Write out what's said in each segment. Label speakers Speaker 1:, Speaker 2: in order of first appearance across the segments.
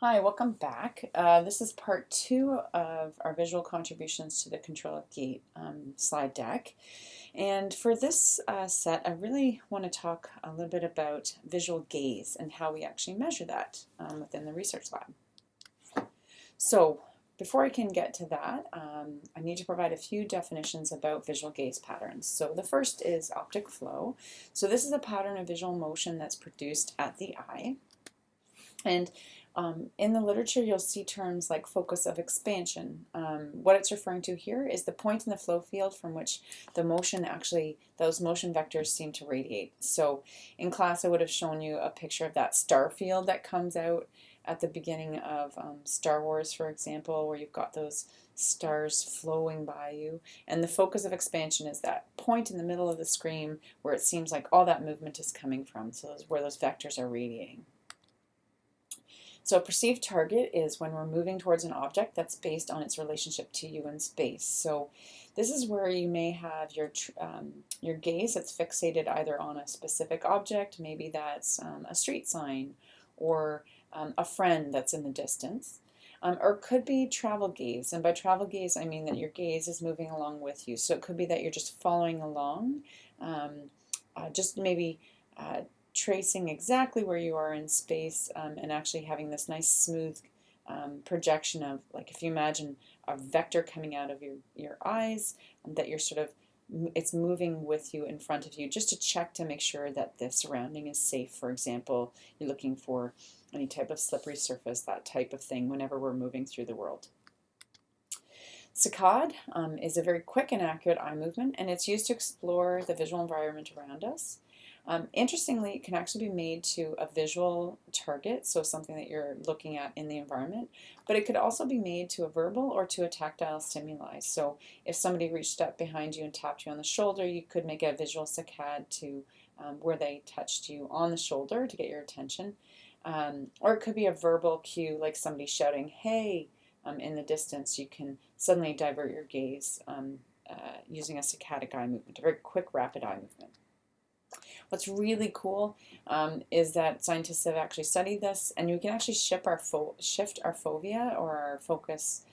Speaker 1: Hi, welcome back. This is part two of our visual contributions to the control of GAIT slide deck. And for this set, I really want to talk a little bit about visual gaze and how we actually measure that within the research lab. So before I can get to that, I need to provide a few definitions about visual gaze patterns. So the first is optic flow. So this is a pattern of visual motion that's produced at the eye. And in the literature, you'll see terms like focus of expansion. What it's referring to here is the point in the flow field from which the motion those motion vectors seem to radiate. So in class, I would have shown you a picture of that star field that comes out at the beginning of Star Wars, for example, where you've got those stars flowing by you. And the focus of expansion is that point in the middle of the screen where it seems like all that movement is coming from. So where those vectors are radiating. So a perceived target is when we're moving towards an object that's based on its relationship to you in space. So this is where you may have your gaze that's fixated either on a specific object, maybe that's a street sign, or a friend that's in the distance. Or it could be travel gaze, and by travel gaze I mean that your gaze is moving along with you. So it could be that you're just following along, just maybe tracing exactly where you are in space, and actually having this nice smooth projection of, like, if you imagine a vector coming out of your eyes, that you're sort of, it's moving with you in front of you, just to check to make sure that the surrounding is safe. For example, you're looking for any type of slippery surface, that type of thing, whenever we're moving through the world. Saccade is a very quick and accurate eye movement, and it's used to explore the visual environment around us. Interestingly, it can actually be made to a visual target, so something that you're looking at in the environment, but it could also be made to a verbal or to a tactile stimuli. So if somebody reached up behind you and tapped you on the shoulder, you could make a visual saccade to where they touched you on the shoulder to get your attention. Or it could be a verbal cue, like somebody shouting, "Hey," in the distance. You can suddenly divert your gaze using a saccadic eye movement, a very quick, rapid eye movement. What's really cool is that scientists have actually studied this, and you can actually shift our fovea, or our focus,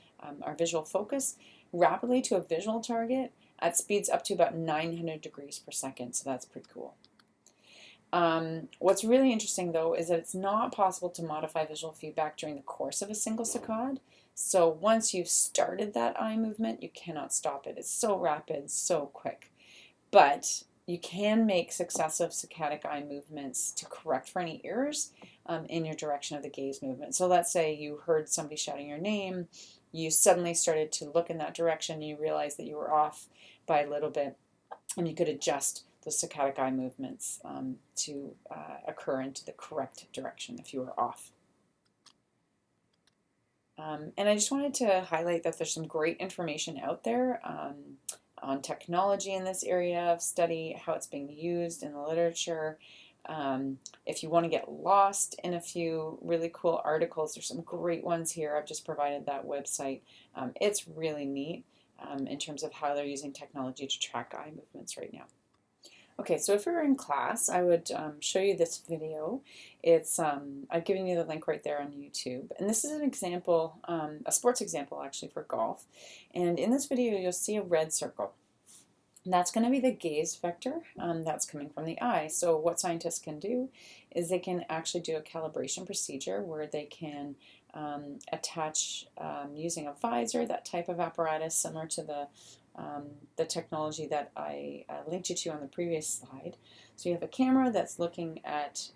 Speaker 1: our visual focus, rapidly to a visual target at speeds up to about 900 degrees per second, so that's pretty cool. What's really interesting, though, is that it's not possible to modify visual feedback during the course of a single saccade. So once you've started that eye movement, you cannot stop it. It's so rapid, so quick. But you can make successive saccadic eye movements to correct for any errors in your direction of the gaze movement. So let's say you heard somebody shouting your name, you suddenly started to look in that direction, and you realized that you were off by a little bit, and you could adjust the saccadic eye movements to occur into the correct direction if you were off. And I just wanted to highlight that there's some great information out there on technology in this area of study, how it's being used in the literature. If you want to get lost in a few really cool articles, there's some great ones here. I've just provided that website. It's really neat in terms of how they're using technology to track eye movements right now. Okay, so if we were in class, I would show you this video. It's I've given you the link right there on YouTube, and this is an example, a sports example actually for golf. And in this video, you'll see a red circle. And that's going to be the gaze vector that's coming from the eye. So what scientists can do is they can actually do a calibration procedure where they can attach using a visor, that type of apparatus similar to the technology that I linked you to on the previous slide. So you have a camera that's looking at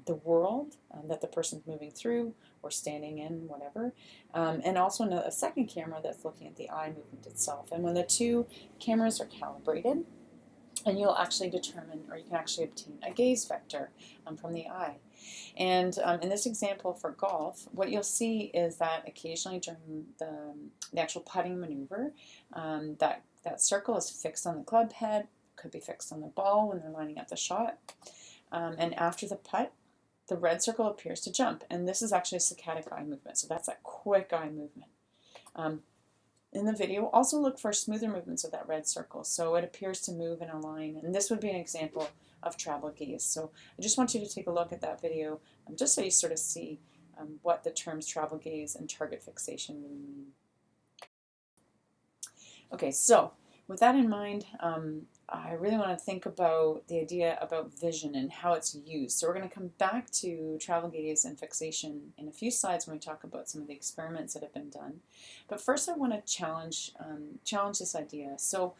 Speaker 1: the world that the person's moving through or standing in, whatever, and also a second camera that's looking at the eye movement itself. And when the two cameras are calibrated, and you'll actually determine, or you can actually obtain a gaze vector from the eye. And in this example for golf, what you'll see is that occasionally during the actual putting maneuver, that circle is fixed on the club head, could be fixed on the ball when they're lining up the shot. And after the putt, the red circle appears to jump. And this is actually a saccadic eye movement, so that's a quick eye movement. In the video, also look for smoother movements of that red circle, so it appears to move in a line, and this would be an example of travel gaze. So I just want you to take a look at that video just so you sort of see what the terms travel gaze and target fixation really mean. Okay, so with that in mind, I really want to think about the idea about vision and how it's used. So we're going to come back to travel gaze and fixation in a few slides when we talk about some of the experiments that have been done. But first I want to challenge this idea. So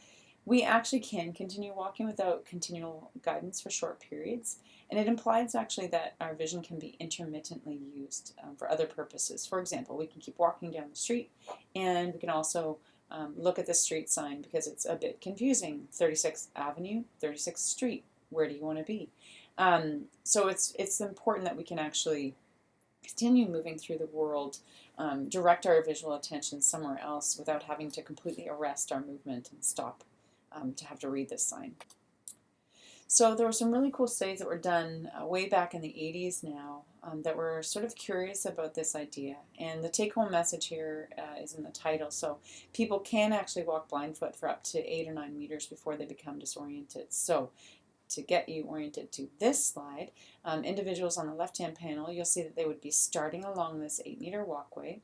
Speaker 1: we actually can continue walking without continual guidance for short periods, and it implies actually that our vision can be intermittently used for other purposes. For example, we can keep walking down the street, and we can also look at the street sign because it's a bit confusing. 36th Avenue, 36th Street, where do you want to be? So it's important that we can actually continue moving through the world, direct our visual attention somewhere else without having to completely arrest our movement and stop to have to read this sign. So there were some really cool studies that were done way back in the 80s now that were sort of curious about this idea. And the take-home message here is in the title. So people can actually walk blindfoot for up to 8 or 9 meters before they become disoriented. So to get you oriented to this slide, individuals on the left-hand panel, you'll see that they would be starting along this 8-meter walkway,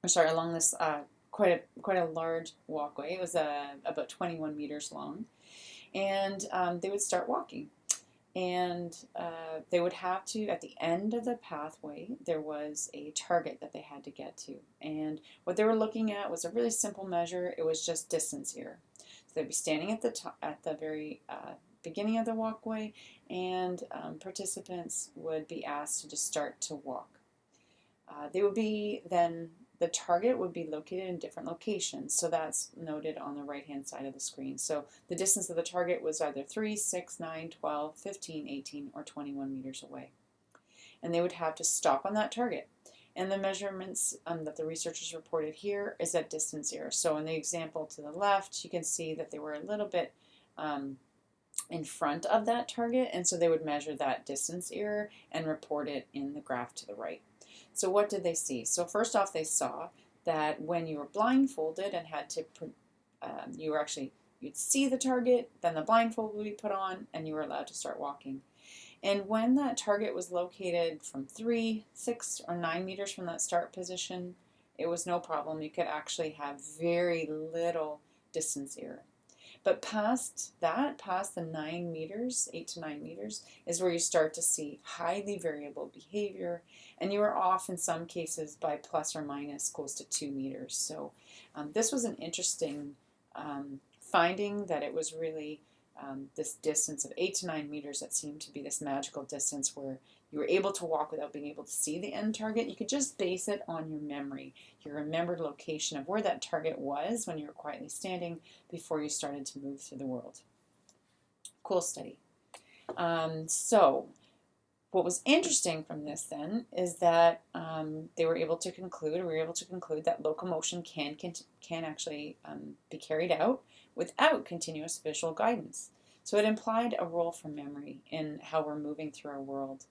Speaker 1: or sorry, along this quite a large walkway. It was about 21 meters long. And they would start walking, and they would have to, at the end of the pathway, there was a target that they had to get to, and what they were looking at was a really simple measure. It was just distance here. So they'd be standing at the very beginning of the walkway, and participants would be asked to just start to walk. They would be then, the target would be located in different locations, so that's noted on the right-hand side of the screen. So the distance of the target was either 3, 6, 9, 12, 15, 18, or 21 meters away. And they would have to stop on that target. And the measurements that the researchers reported here is at distance 0. So in the example to the left, you can see that they were a little bit in front of that target, and so they would measure that distance error and report it in the graph to the right. So what did they see? So first off, they saw that when you were blindfolded and had to, you'd see the target, then the blindfold would be put on, and you were allowed to start walking. And when that target was located from 3, 6, or 9 meters from that start position, it was no problem. You could actually have very little distance error. But past that, past the 9 meters, 8 to 9 meters, is where you start to see highly variable behavior, and you are off in some cases by plus or minus close to 2 meters. So this was an interesting finding, that it was really this distance of 8 to 9 meters that seemed to be this magical distance where you were able to walk without being able to see the end target. You could just base it on your memory, your remembered location of where that target was when you were quietly standing before you started to move through the world. Cool study. So what was interesting from this then is that we were able to conclude that locomotion can actually be carried out without continuous visual guidance. So it implied a role for memory in how we're moving through our world.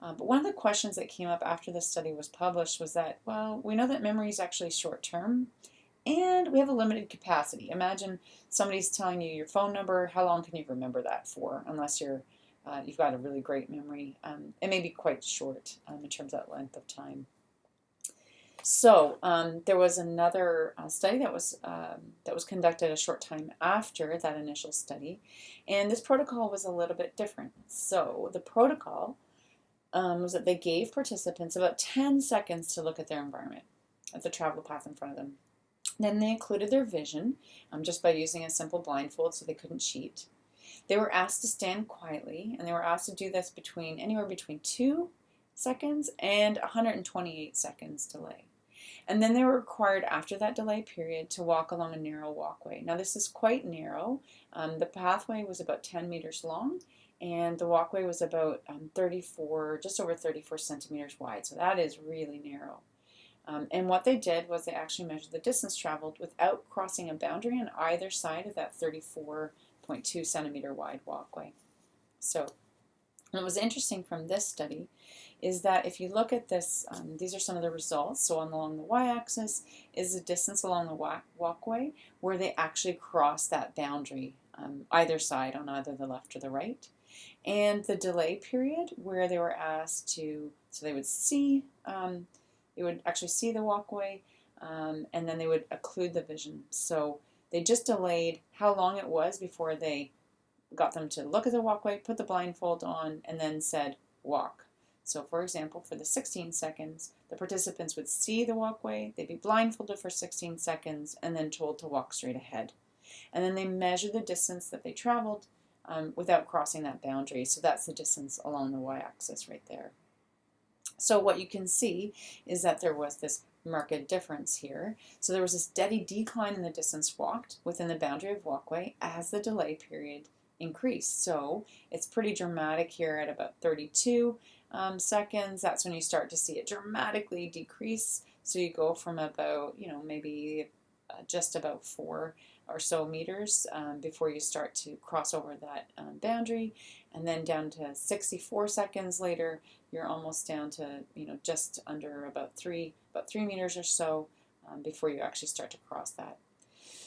Speaker 1: But one of the questions that came up after this study was published was that, well, we know that memory is actually short-term, and we have a limited capacity. Imagine somebody's telling you your phone number. How long can you remember that for, unless you've got a really great memory? It may be quite short in terms of that length of time. So there was another study that was conducted a short time after that initial study, and this protocol was a little bit different. So the protocol was that they gave participants about 10 seconds to look at their environment, at the travel path in front of them. Then they included their vision just by using a simple blindfold so they couldn't cheat. They were asked to stand quietly, and they were asked to do this anywhere between 2 seconds and 128 seconds delay. And then they were required after that delay period to walk along a narrow walkway. Now this is quite narrow. The pathway was about 10 meters long, and the walkway was about just over 34 centimeters wide. So that is really narrow. And what they did was they actually measured the distance traveled without crossing a boundary on either side of that 34.2 centimeter wide walkway. So what was interesting from this study is that if you look at this, these are some of the results. So along the y-axis is the distance along the walkway where they actually crossed that boundary, either side, on either the left or the right. And the delay period where they were asked to So they would actually see the walkway, and then they would occlude the vision. So they just delayed how long it was before they got them to look at the walkway, put the blindfold on, and then said, walk. So for example, for the 16 seconds, the participants would see the walkway, they'd be blindfolded for 16 seconds, and then told to walk straight ahead. And then they measure the distance that they traveled without crossing that boundary. So that's the distance along the y-axis right there. So what you can see is that there was this marked difference here. So there was a steady decline in the distance walked within the boundary of walkway as the delay period increased. So it's pretty dramatic here at about 32 seconds. That's when you start to see it dramatically decrease. So you go from about, maybe just about 4 or so meters before you start to cross over that boundary, and then down to 64 seconds later, you're almost down to just under about 3 meters or so before you actually start to cross that.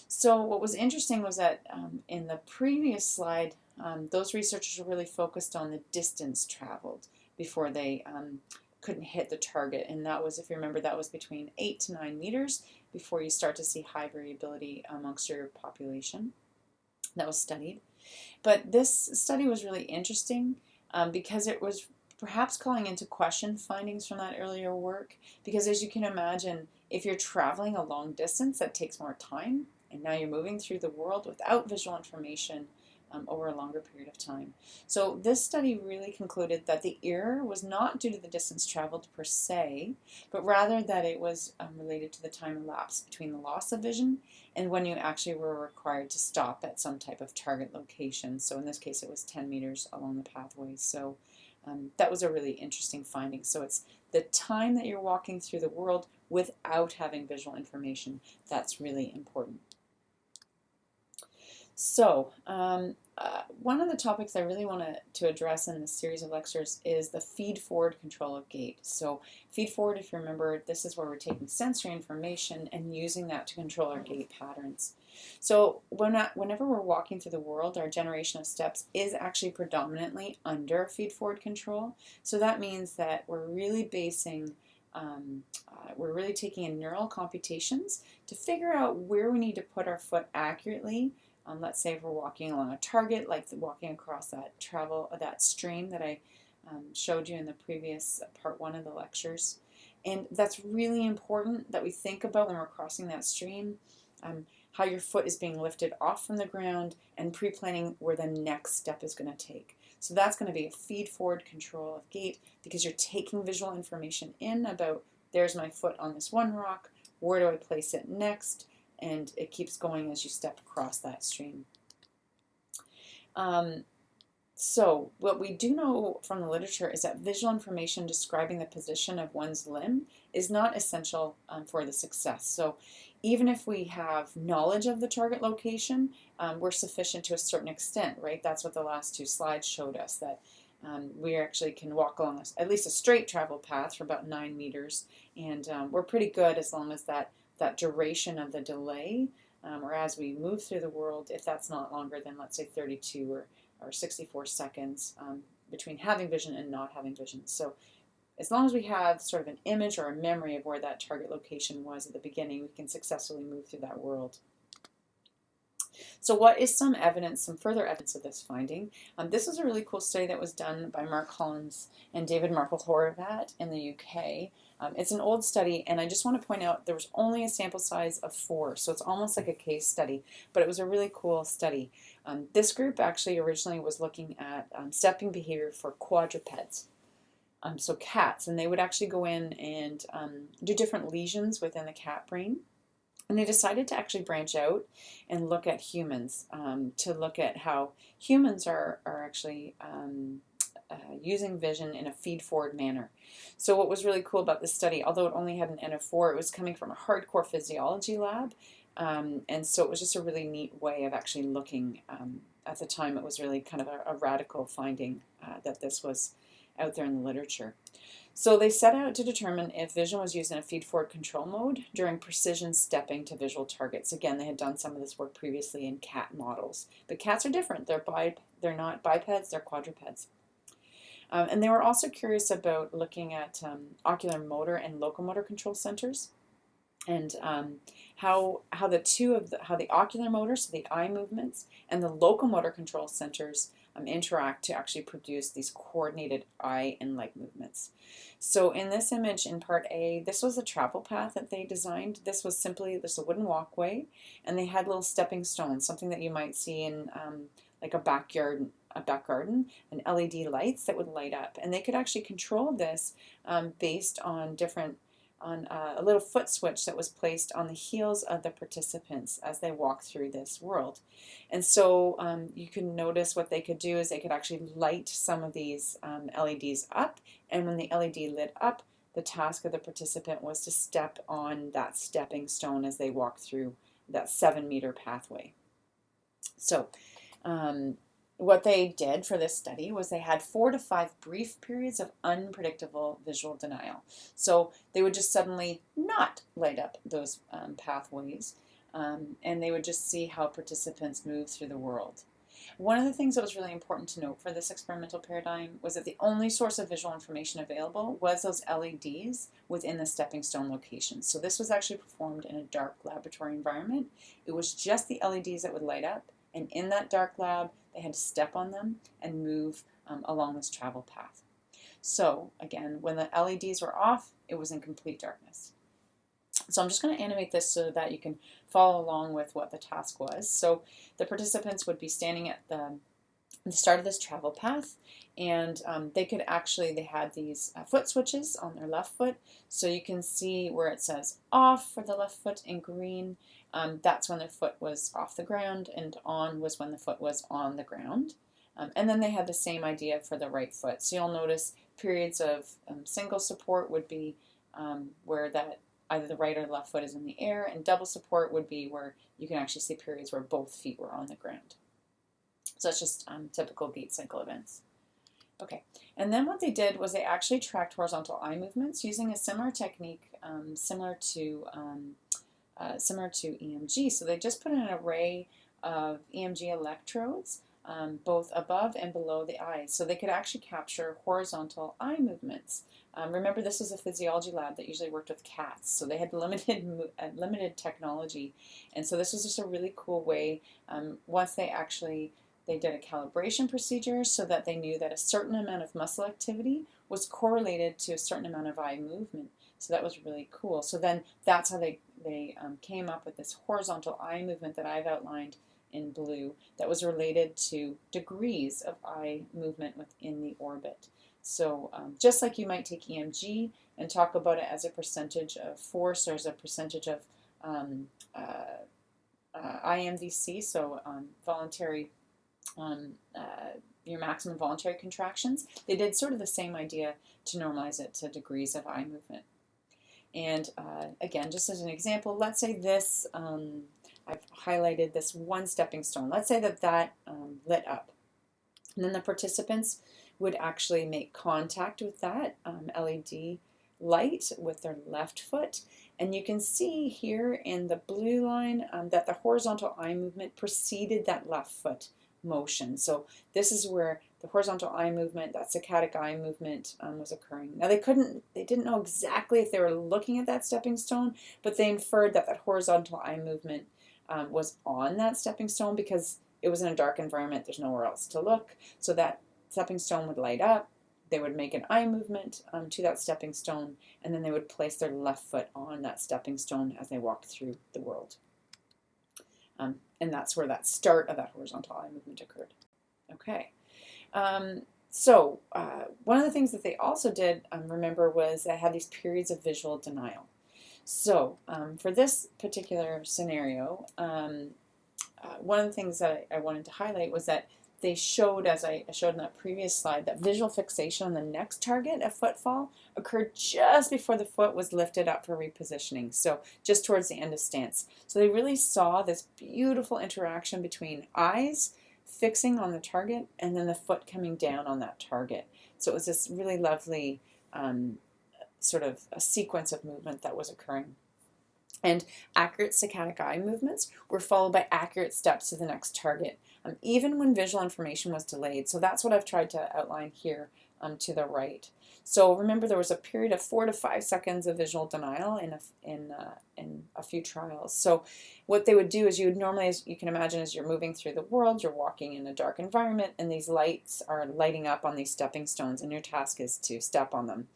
Speaker 1: So what was interesting was that in the previous slide, those researchers were really focused on the distance traveled before they couldn't hit the target, and that was, if you remember, that was between 8 to 9 meters before you start to see high variability amongst your population. That was studied. But this study was really interesting because it was perhaps calling into question findings from that earlier work, because as you can imagine, if you're traveling a long distance, that takes more time, and now you're moving through the world without visual information over a longer period of time. So this study really concluded that the error was not due to the distance traveled per se, but rather that it was related to the time elapsed between the loss of vision and when you actually were required to stop at some type of target location. So in this case, it was 10 meters along the pathway. So that was a really interesting finding. So it's the time that you're walking through the world without having visual information. That's really important. So one of the topics I really want to address in this series of lectures is the feed-forward control of GAIT. So feed-forward, if you remember, this is where we're taking sensory information and using that to control our gait patterns. So whenever we're walking through the world, our generation of steps is actually predominantly under feed-forward control. So that means that we're really basing we're really taking in neural computations to figure out where we need to put our foot accurately. Let's say if we're walking along a target, like walking across that stream that I showed you in the previous part 1 of the lectures. And that's really important that we think about when we're crossing that stream, how your foot is being lifted off from the ground and pre-planning where the next step is going to take. So that's going to be a feed-forward control of gait, because you're taking visual information in about, there's my foot on this one rock, where do I place it next? And it keeps going as you step across that stream. So what we do know from the literature is that visual information describing the position of one's limb is not essential for the success. So even if we have knowledge of the target location, we're sufficient to a certain extent, right? That's what the last 2 slides showed us, that we actually can walk along at least a straight travel path for about 9 meters, and we're pretty good as long as that duration of the delay, or as we move through the world, if that's not longer than, let's say, 32 or 64 seconds between having vision and not having vision. So as long as we have sort of an image or a memory of where that target location was at the beginning, we can successfully move through that world. So what is some further evidence of this finding? This was a really cool study that was done by Mark Hollins and David Marple-Horvat in the UK. It's an old study, and I just want to point out there was only a sample size of 4, so it's almost like a case study, but it was a really cool study. This group actually originally was looking at stepping behavior for quadrupeds, so cats, and they would actually go in and do different lesions within the cat brain. And they decided to actually branch out and look at humans, to look at how humans are actually using vision in a feed-forward manner. So what was really cool about this study, although it only had an N of 4, it was coming from a hardcore physiology lab, and so it was just a really neat way of actually looking. At the time, it was really kind of a radical finding that this was out there in the literature. So they set out to determine if vision was used in a feed-forward control mode during precision stepping to visual targets. Again, they had done some of this work previously in cat models. But cats are different. They're not bipeds, they're quadrupeds. And they were also curious about looking at ocular motor and locomotor control centers, and how the ocular motor, so the eye movements, and the locomotor control centers interact to actually produce these coordinated eye and leg movements. So in this image in part A, this was a travel path that they designed. This was simply a wooden walkway, and they had little stepping stones, something that you might see in like a back garden, and LED lights that would light up. And they could actually control this based on a little foot switch that was placed on the heels of the participants as they walk through this world. And so you can notice what they could do is they could actually light some of these LEDs up, and when the LED lit up, the task of the participant was to step on that stepping stone as they walk through that 7-meter pathway. So what they did for this study was they had 4 to 5 brief periods of unpredictable visual denial. So they would just suddenly not light up those pathways, and they would just see how participants move through the world. One of the things that was really important to note for this experimental paradigm was that the only source of visual information available was those LEDs within the stepping stone locations. So this was actually performed in a dark laboratory environment. It was just the LEDs that would light up, and in that dark lab, they had to step on them and move along this travel path. So again, when the LEDs were off, it was in complete darkness. So I'm just going to animate this so that you can follow along with what the task was. So the participants would be standing at the start of this travel path, and they had these foot switches on their left foot. So you can see where it says off for the left foot in green. That's when their foot was off the ground, and on was when the foot was on the ground. And then they had the same idea for the right foot. So you'll notice periods of single support would be where that either the right or the left foot is in the air, and double support would be where you can actually see periods where both feet were on the ground. So that's just typical GAIT cycle events. Okay, and then what they did was they actually tracked horizontal eye movements using a similar technique, similar to EMG. So they just put in an array of EMG electrodes both above and below the eyes, so they could actually capture horizontal eye movements. Remember, this was a physiology lab that usually worked with cats, so they had limited technology, and so this was just a really cool way. Once they did a calibration procedure so that they knew that a certain amount of muscle activity was correlated to a certain amount of eye movement. So that was really cool. So then that's how they came up with this horizontal eye movement that I've outlined in blue that was related to degrees of eye movement within the orbit. So just like you might take EMG and talk about it as a percentage of force or as a percentage of IMVC, so voluntary your maximum voluntary contractions, they did sort of the same idea to normalize it to degrees of eye movement. And again, just as an example, let's say this, I've highlighted this one stepping stone. Let's say that lit up. And then the participants would actually make contact with that LED light with their left foot. And you can see here in the blue line that the horizontal eye movement preceded that left foot motion. So this is where the horizontal eye movement, that saccadic eye movement was occurring. Now they didn't know exactly if they were looking at that stepping stone, but they inferred that that horizontal eye movement was on that stepping stone because it was in a dark environment, there's nowhere else to look. So that stepping stone would light up, they would make an eye movement to that stepping stone, and then they would place their left foot on that stepping stone as they walked through the world. And that's where that start of that horizontal eye movement occurred. Okay. So one of the things that they also did, remember, was they had these periods of visual denial. So for this particular scenario, one of the things that I wanted to highlight was that they showed, as I showed in that previous slide, that visual fixation on the next target, a footfall, occurred just before the foot was lifted up for repositioning, so just towards the end of stance. So they really saw this beautiful interaction between eyes fixing on the target and then the foot coming down on that target. So it was this really lovely sort of a sequence of movement that was occurring. And accurate saccadic eye movements were followed by accurate steps to the next target, even when visual information was delayed. So that's what I've tried to outline here to the right. So remember, there was a period of 4 to 5 seconds of visual denial in a few trials. So what they would do is, you would normally, as you can imagine, as you're moving through the world, you're walking in a dark environment, and these lights are lighting up on these stepping stones, and your task is to step on them.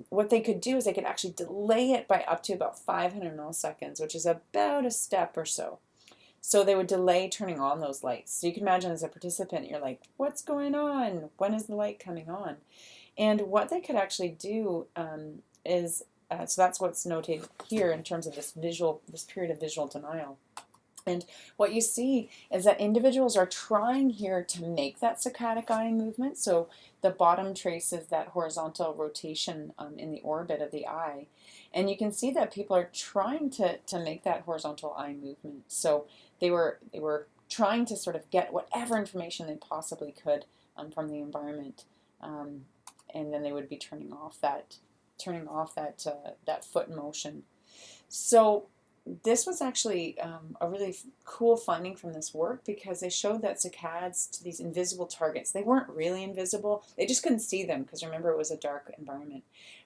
Speaker 1: What they could do is they could actually delay it by up to about 500 milliseconds, which is about a step or so. So they would delay turning on those lights. So you can imagine, as a participant, you're like, what's going on? When is the light coming on? And what they could actually do is, so that's what's noted here in terms of this period of visual denial. And what you see is that individuals are trying here to make that saccadic eye movement. So the bottom traces that horizontal rotation in the orbit of the eye. And you can see that people are trying to make that horizontal eye movement. So they were trying to sort of get whatever information they possibly could from the environment. And then they would be turning off that foot motion. So this was actually a really cool finding from this work, because they showed that saccades to these invisible targets, they weren't really invisible, they just couldn't see them, because remember, it was a dark environment.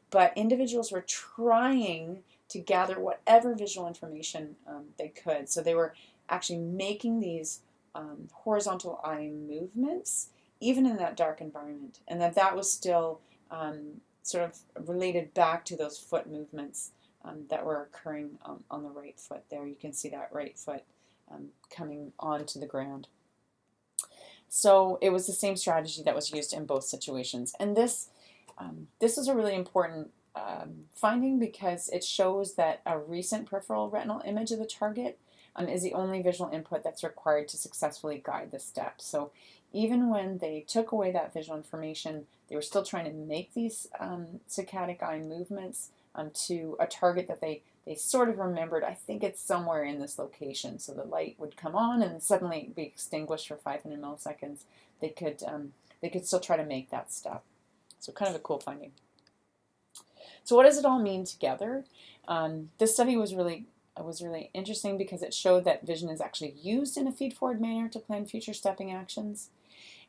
Speaker 1: But individuals were trying to gather whatever visual information they could. So they were actually making these horizontal eye movements even in that dark environment, and that was still sort of related back to those foot movements that were occurring on the right foot there. You can see that right foot coming onto the ground. So it was the same strategy that was used in both situations. And this is a really important finding, because it shows that a recent peripheral retinal image of the target is the only visual input that's required to successfully guide the steps. So even when they took away that visual information, they were still trying to make these saccadic eye movements to a target that they sort of remembered. I think it's somewhere in this location. So the light would come on and suddenly be extinguished for 500 milliseconds. They could still try to make that step. So kind of a cool finding. So what does it all mean together? This study was really interesting, because it showed that vision is actually used in a feed-forward manner to plan future stepping actions,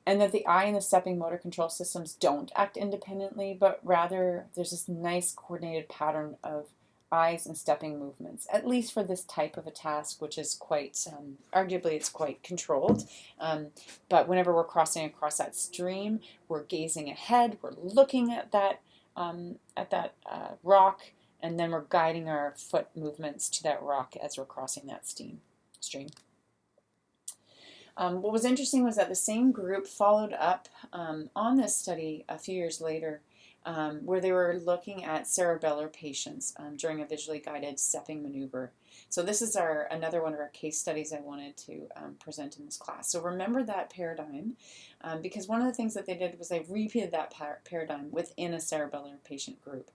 Speaker 1: and that the eye and the stepping motor control systems don't act independently, but rather there's this nice coordinated pattern of eyes and stepping movements, at least for this type of a task, which is quite, arguably it's quite controlled. But whenever we're crossing across that stream, we're gazing ahead, we're looking at that rock, and then we're guiding our foot movements to that rock as we're crossing that stream. What was interesting was that the same group followed up on this study a few years later, where they were looking at cerebellar patients during a visually guided stepping maneuver. So this is another one of our case studies I wanted to present in this class. So remember that paradigm, because one of the things that they did was they repeated that paradigm within a cerebellar patient group.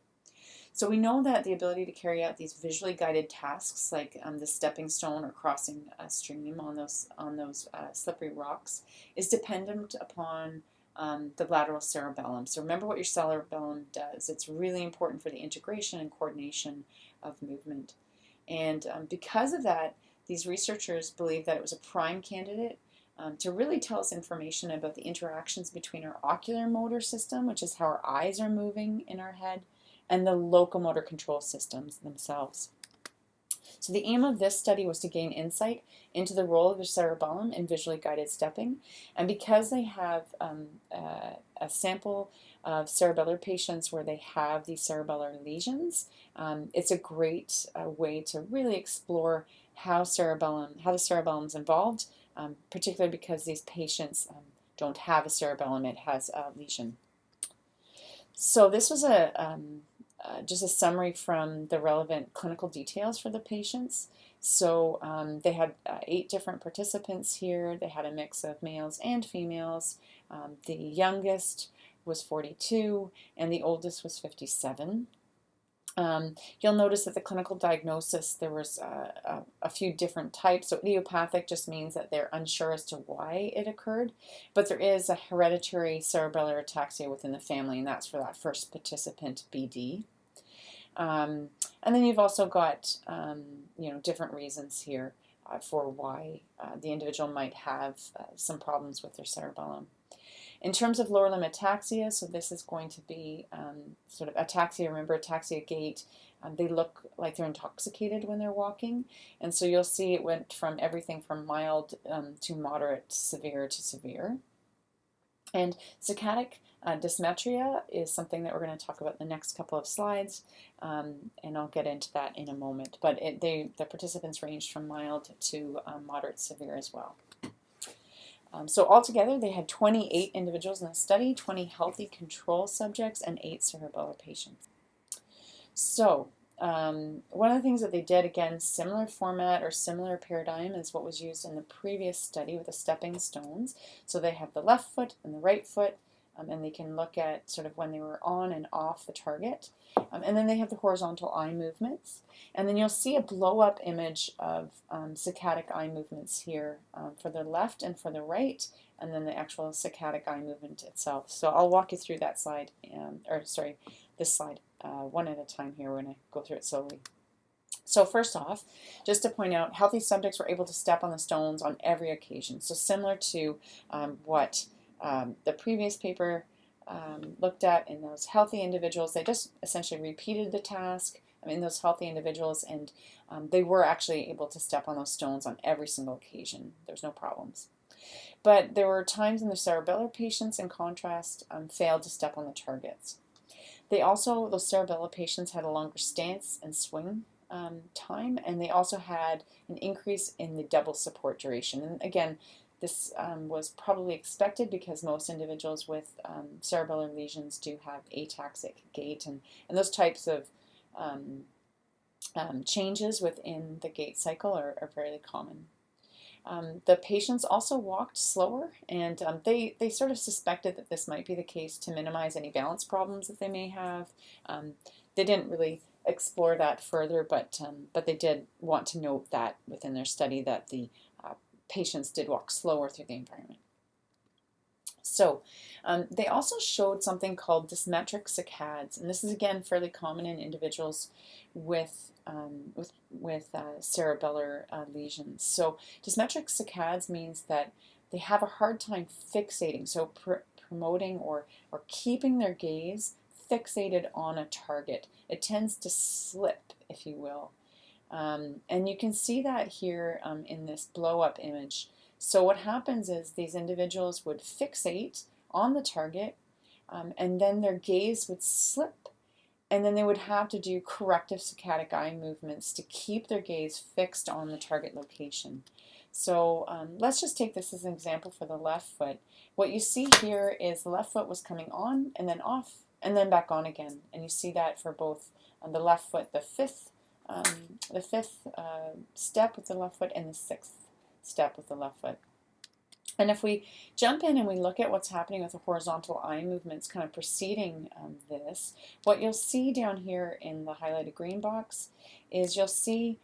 Speaker 1: So we know that the ability to carry out these visually guided tasks, like the stepping stone or crossing a stream on those slippery rocks, is dependent upon the lateral cerebellum. So remember what your cerebellum does. It's really important for the integration and coordination of movement. And because of that, these researchers believe that it was a prime candidate to really tell us information about the interactions between our ocular motor system, which is how our eyes are moving in our head, and the locomotor control systems themselves. So the aim of this study was to gain insight into the role of the cerebellum in visually guided stepping. And because they have a sample of cerebellar patients where they have these cerebellar lesions, it's a great way to really explore how the cerebellum is involved, particularly because these patients don't have a cerebellum, it has a lesion. So this was just a summary from the relevant clinical details for the patients. So they had 8 different participants here. They had a mix of males and females. The youngest was 42 and the oldest was 57. You'll notice that the clinical diagnosis, there was a few different types. So idiopathic just means that they're unsure as to why it occurred, but there is a hereditary cerebellar ataxia within the family, and that's for that first participant, BD. And then you've also got different reasons here for why the individual might have some problems with their cerebellum. In terms of lower limb ataxia, so this is going to be sort of ataxia. Remember, ataxia gait, they look like they're intoxicated when they're walking. And so you'll see it went from everything from mild to moderate, severe to severe. And saccadic dysmetria is something that we're going to talk about in the next couple of slides, and I'll get into that in a moment. But the participants ranged from mild to moderate severe as well. So altogether, they had 28 individuals in the study, 20 healthy control subjects, and 8 cerebellar patients. So one of the things that they did, again, similar format or similar paradigm as what was used in the previous study with the stepping stones. So they have the left foot and the right foot, and they can look at sort of when they were on and off the target. And then they have the horizontal eye movements. And then you'll see a blow-up image of saccadic eye movements here for the left and for the right, and then the actual saccadic eye movement itself. So I'll walk you through that slide, this slide one at a time here when I go through it slowly. So first off, just to point out, healthy subjects were able to step on the stones on every occasion. So similar to what the previous paper looked at in those healthy individuals, they just essentially repeated the task in those healthy individuals, and they were actually able to step on those stones on every single occasion. There's no problems. But there were times in the cerebellar patients, in contrast, failed to step on the targets. They also, those cerebellar patients had a longer stance and swing time, and they also had an increase in the double support duration. And again, this was probably expected because most individuals with cerebellar lesions do have ataxic gait, and those types of changes within the gait cycle are fairly common. The patients also walked slower, and they sort of suspected that this might be the case to minimize any balance problems that they may have. They didn't really explore that further, but they did want to note that within their study that the patients did walk slower through the environment. So they also showed something called dysmetric saccades, and this is again fairly common in individuals with cerebellar lesions. So dysmetric saccades means that they have a hard time fixating, so promoting or keeping their gaze fixated on a target. It tends to slip, if you will. And you can see that here in this blow-up image. So what happens is these individuals would fixate on the target, and then their gaze would slip, and then they would have to do corrective saccadic eye movements to keep their gaze fixed on the target location. So let's just take this as an example for the left foot. What you see here is the left foot was coming on and then off and then back on again, and you see that for both the left foot, the fifth step with the left foot, and the 6th step with the left foot. And if we jump in and we look at what's happening with the horizontal eye movements kind of preceding this, what you'll see down here in the highlighted green box is you'll see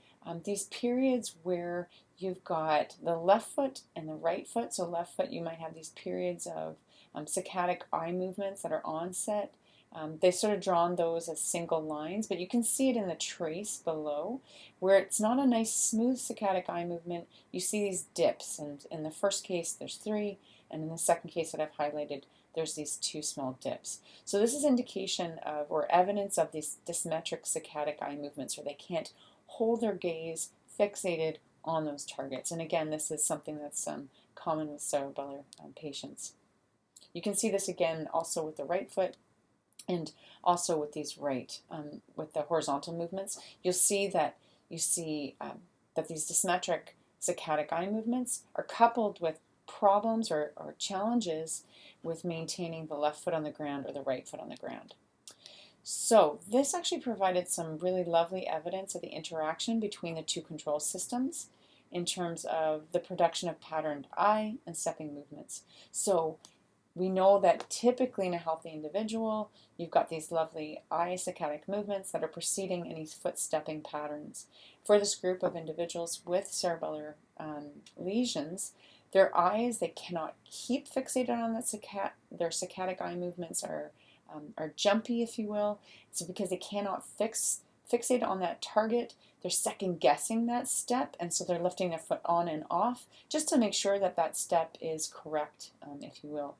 Speaker 1: these periods where you've got the left foot and the right foot. So left foot, you might have these periods of saccadic eye movements that are onset. They've sort of drawn those as single lines, but you can see it in the trace below, where it's not a nice smooth saccadic eye movement. You see these dips, and in the first case there's 3, and in the second case that I've highlighted there's these 2 small dips. So this is indication of, or evidence of, these dysmetric saccadic eye movements, where they can't hold their gaze fixated on those targets. And again, this is something that's common with cerebellar patients. You can see this again also with the right foot, and also with these with the horizontal movements. You'll see that these dysmetric saccadic eye movements are coupled with problems or challenges with maintaining the left foot on the ground or the right foot on the ground. So this actually provided some really lovely evidence of the interaction between the 2 control systems in terms of the production of patterned eye and stepping movements. So we know that typically in a healthy individual, you've got these lovely eye saccadic movements that are preceding any foot stepping patterns. For this group of individuals with cerebellar lesions, their eyes, they cannot keep fixated on that their saccadic eye movements are jumpy, if you will. So because they cannot fixate on that target, they're second guessing that step, and so they're lifting their foot on and off just to make sure that that step is correct, if you will.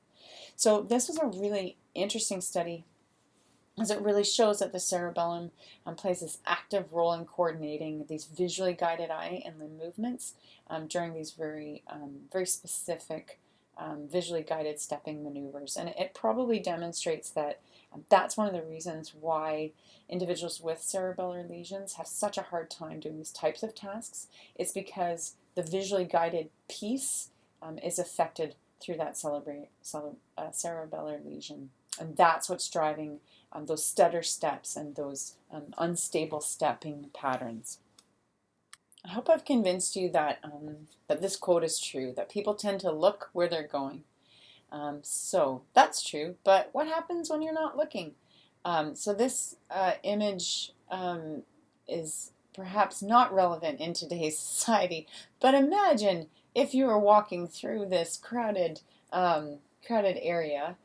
Speaker 1: So this was a really interesting study, as it really shows that the cerebellum plays this active role in coordinating these visually guided eye and limb movements during these very specific visually guided stepping maneuvers. And it probably demonstrates that that's one of the reasons why individuals with cerebellar lesions have such a hard time doing these types of tasks. It's because the visually guided piece is affected through that cerebellar lesion. And that's what's driving those stutter steps and those unstable stepping patterns. I hope I've convinced you that, that this quote is true, that people tend to look where they're going. So that's true, but what happens when you're not looking? So this image is perhaps not relevant in today's society, but imagine if you were walking through this crowded area.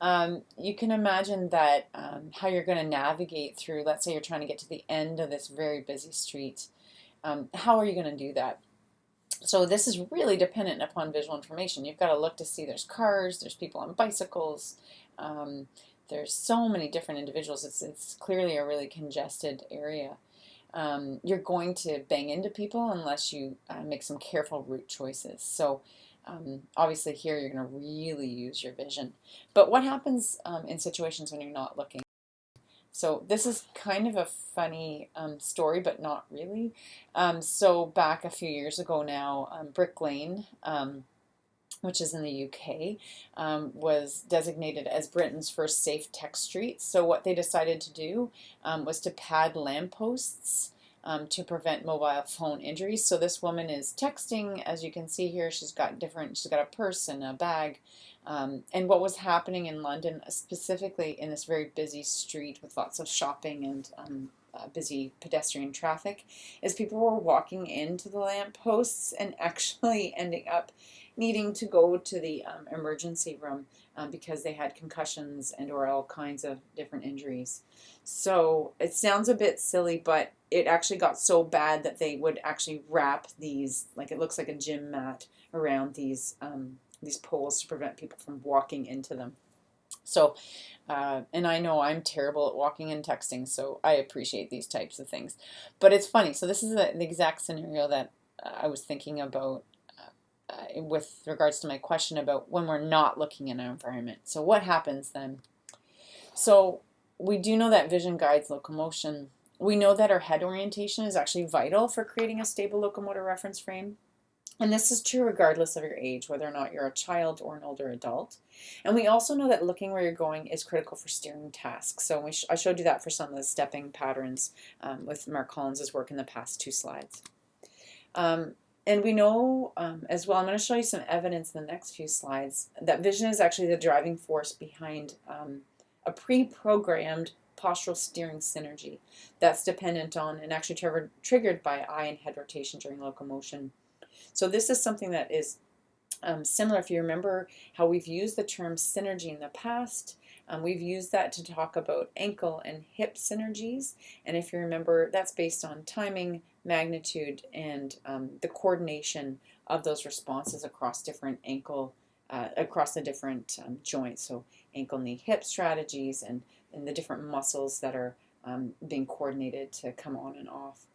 Speaker 1: You can imagine that how you're going to navigate through, let's say you're trying to get to the end of this very busy street. How are you going to do that? So this is really dependent upon visual information. You've got to look to see there's cars, there's people on bicycles, there's so many different individuals. It's clearly a really congested area. You're going to bang into people unless you make some careful route choices. So obviously here you're going to really use your vision. But what happens in situations when you're not looking? So this is kind of a funny story, but not really. So back a few years ago now, Brick Lane, which is in the UK, was designated as Britain's first safe tech street. So what they decided to do was to pad lampposts to prevent mobile phone injuries. So this woman is texting, as you can see here. She's got a purse and a bag. And what was happening in London, specifically in this very busy street with lots of shopping and busy pedestrian traffic, is people were walking into the lampposts and actually ending up needing to go to the emergency room because they had concussions and or all kinds of different injuries. So it sounds a bit silly, but it actually got so bad that they would actually wrap these, like it looks like a gym mat, around these poles to prevent people from walking into them. So, and I know I'm terrible at walking and texting, so I appreciate these types of things. But it's funny. So this is the exact scenario that I was thinking about with regards to my question about when we're not looking in our environment. So what happens then? So we do know that vision guides locomotion. We know that our head orientation is actually vital for creating a stable locomotor reference frame. And this is true regardless of your age, whether or not you're a child or an older adult. And we also know that looking where you're going is critical for steering tasks. So I showed you that for some of the stepping patterns with Mark Collins's work in the past 2 slides. And we know as well, I'm going to show you some evidence in the next few slides, that vision is actually the driving force behind a pre-programmed postural steering synergy that's dependent on and actually triggered by eye and head rotation during locomotion. So this is something that is similar. If you remember how we've used the term synergy in the past, we've used that to talk about ankle and hip synergies. And if you remember, that's based on timing, magnitude, and the coordination of those responses across different across the different joints. So ankle, knee, hip strategies and the different muscles that are being coordinated to come on and off.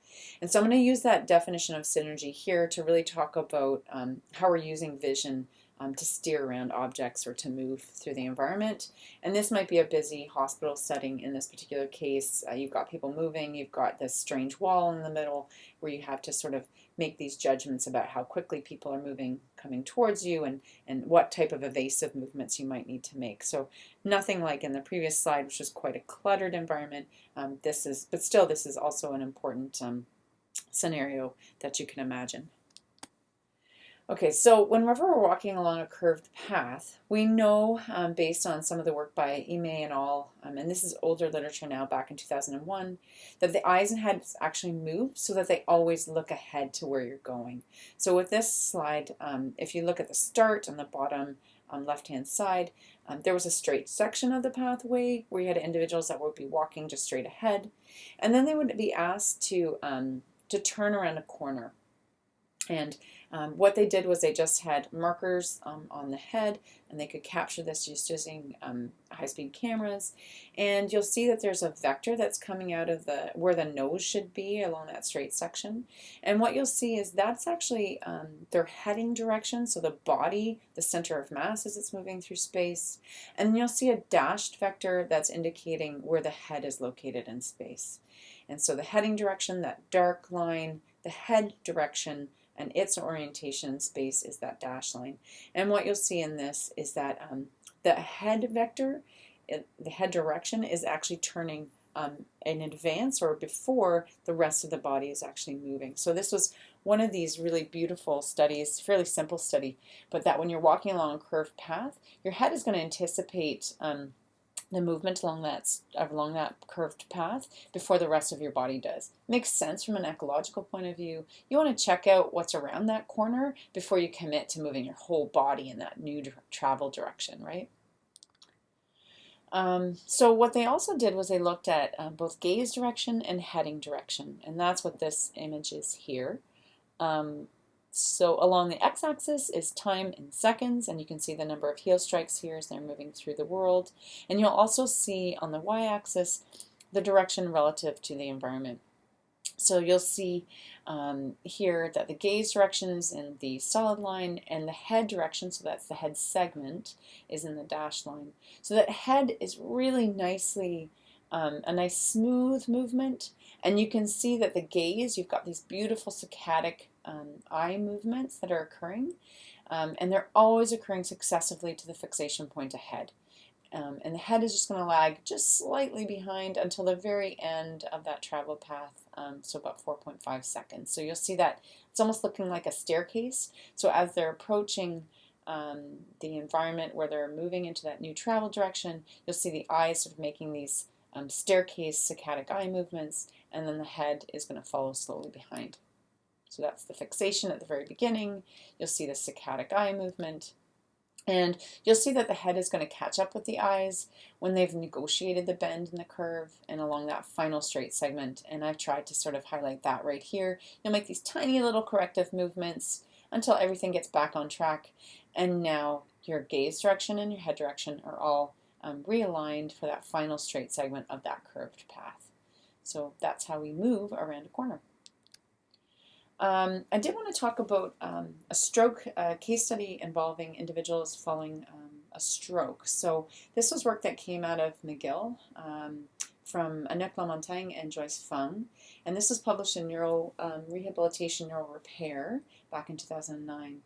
Speaker 1: And so I'm going to use that definition of synergy here to really talk about how we're using vision to steer around objects or to move through the environment. And this might be a busy hospital setting in this particular case. You've got people moving, you've got this strange wall in the middle where you have to sort of make these judgments about how quickly people are moving, coming towards you, and what type of evasive movements you might need to make. So nothing like in the previous slide, which was quite a cluttered environment. But still, this is also an important scenario that you can imagine. Okay, so whenever we're walking along a curved path, we know based on some of the work by Ime and al., and this is older literature now, back in 2001, that the eyes and heads actually move so that they always look ahead to where you're going. So with this slide, if you look at the start on the bottom left-hand side, there was a straight section of the pathway where you had individuals that would be walking just straight ahead, and then they would be asked to turn around a corner. And what they did was they just had markers on the head, and they could capture this just using high-speed cameras. And you'll see that there's a vector that's coming out of where the nose should be along that straight section. And what you'll see is that's actually their heading direction, so the body, the center of mass as it's moving through space. And you'll see a dashed vector that's indicating where the head is located in space. And so the heading direction, that dark line, the head direction, and its orientation in space is that dashed line. And what you'll see in this is that the head vector, the head direction, is actually turning in advance or before the rest of the body is actually moving. So this was one of these really beautiful studies, fairly simple study, but that when you're walking along a curved path, your head is going to anticipate the movement along that curved path before the rest of your body does. Makes sense from an ecological point of view. You want to check out what's around that corner before you commit to moving your whole body in that new travel direction, right? So what they also did was they looked at both gaze direction and heading direction, and that's what this image is here. So along the x-axis is time in seconds, and you can see the number of heel strikes here as they're moving through the world. And you'll also see on the y-axis the direction relative to the environment. So you'll see here that the gaze direction is in the solid line, and the head direction, so that's the head segment, is in the dashed line. So that head is really nicely a nice smooth movement, and you can see that the gaze, you've got these beautiful saccadic eye movements that are occurring, and they're always occurring successively to the fixation point ahead. And the head is just going to lag just slightly behind until the very end of that travel path, so about 4.5 seconds. So you'll see that it's almost looking like a staircase. So as they're approaching the environment where they're moving into that new travel direction, you'll see the eyes sort of making these staircase saccadic eye movements, and then the head is going to follow slowly behind. So that's the fixation at the very beginning. You'll see the saccadic eye movement. And you'll see that the head is going to catch up with the eyes when they've negotiated the bend and the curve and along that final straight segment. And I've tried to sort of highlight that right here. You'll make these tiny little corrective movements until everything gets back on track. And now your gaze direction and your head direction are all realigned for that final straight segment of that curved path. So that's how we move around a corner. I did want to talk about a stroke case study involving individuals following a stroke. So this was work that came out of McGill from Anouk Lamontagne and Joyce Fung, and this was published in Rehabilitation Neural Repair back in 2009.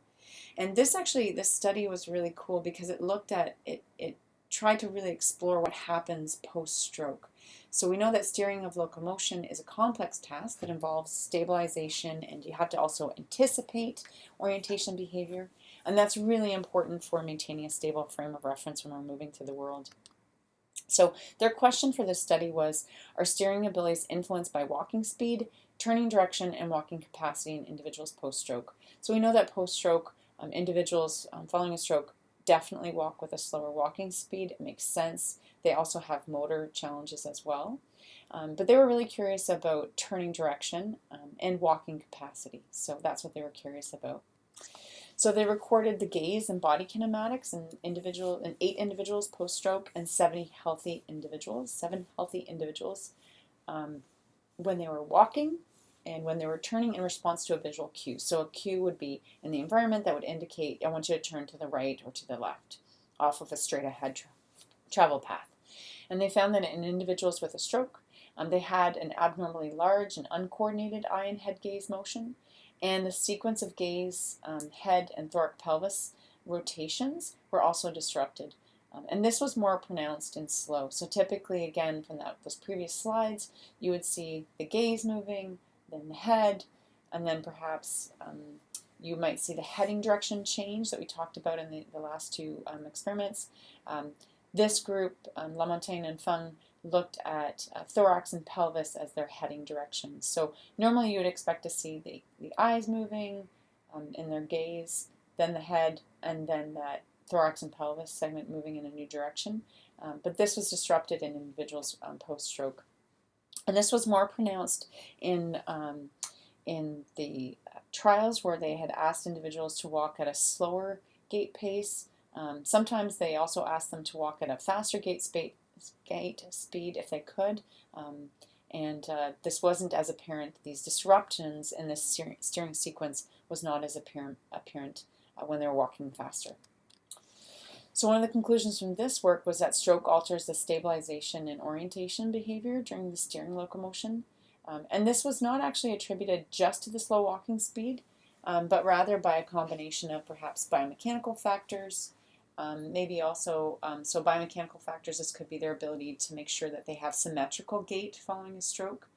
Speaker 1: And this study was really cool because it looked at it tried to really explore what happens post-stroke. So we know that steering of locomotion is a complex task that involves stabilization, and you have to also anticipate orientation behavior. And that's really important for maintaining a stable frame of reference when we're moving through the world. So their question for this study was, are steering abilities influenced by walking speed, turning direction, and walking capacity in individuals post-stroke? So we know that post-stroke individuals following a stroke definitely walk with a slower walking speed. It makes sense. They also have motor challenges as well. But they were really curious about turning direction and walking capacity. So that's what they were curious about. So they recorded the gaze and body kinematics in 8 individuals post-stroke and 7 healthy individuals when they were walking and when they were turning in response to a visual cue. So a cue would be in the environment that would indicate, I want you to turn to the right or to the left off of a straight ahead travel path. And they found that in individuals with a stroke, they had an abnormally large and uncoordinated eye and head gaze motion, and the sequence of gaze, head, and thoracic pelvis rotations were also disrupted. And this was more pronounced in slow. So typically, again, from those previous slides, you would see the gaze moving, then the head, and then perhaps you might see the heading direction change that we talked about in the last 2 experiments. This group, Lamontagne and Fung, looked at thorax and pelvis as their heading directions. So normally you would expect to see the eyes moving in their gaze, then the head, and then that thorax and pelvis segment moving in a new direction. But this was disrupted in individuals post-stroke. And this was more pronounced in the trials where they had asked individuals to walk at a slower gait pace. Sometimes they also asked them to walk at a faster gait speed if they could. This wasn't as apparent. These disruptions in this steering sequence was not as apparent when they were walking faster. So one of the conclusions from this work was that stroke alters the stabilization and orientation behavior during the steering locomotion. And this was not actually attributed just to the slow walking speed, but rather by a combination of perhaps biomechanical factors, maybe also, so biomechanical factors, this could be their ability to make sure that they have symmetrical gait following a stroke.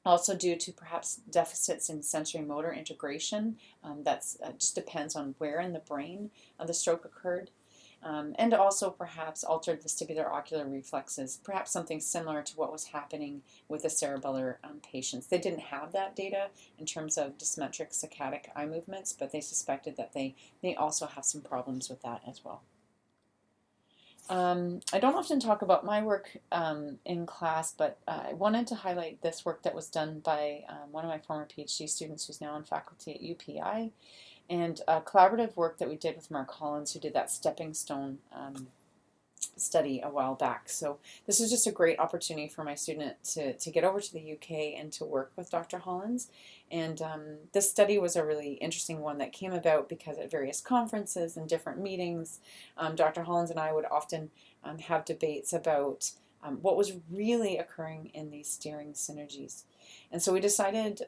Speaker 1: Also due to perhaps deficits in sensory motor integration. That's just depends on where in the brain the stroke occurred. And also perhaps altered vestibular ocular reflexes, perhaps something similar to what was happening with the cerebellar patients. They didn't have that data in terms of dysmetric saccadic eye movements, but they suspected that they may also have some problems with that as well. I don't often talk about my work in class, but I wanted to highlight this work that was done by one of my former PhD students who's now on faculty at UPI, and collaborative work that we did with Mark Hollins, who did that stepping stone study a while back. So this was just a great opportunity for my student to get over to the UK and to work with Dr. Hollins. And this study was a really interesting one that came about because at various conferences and different meetings, Dr. Hollins and I would often have debates about what was really occurring in these steering synergies. And so we decided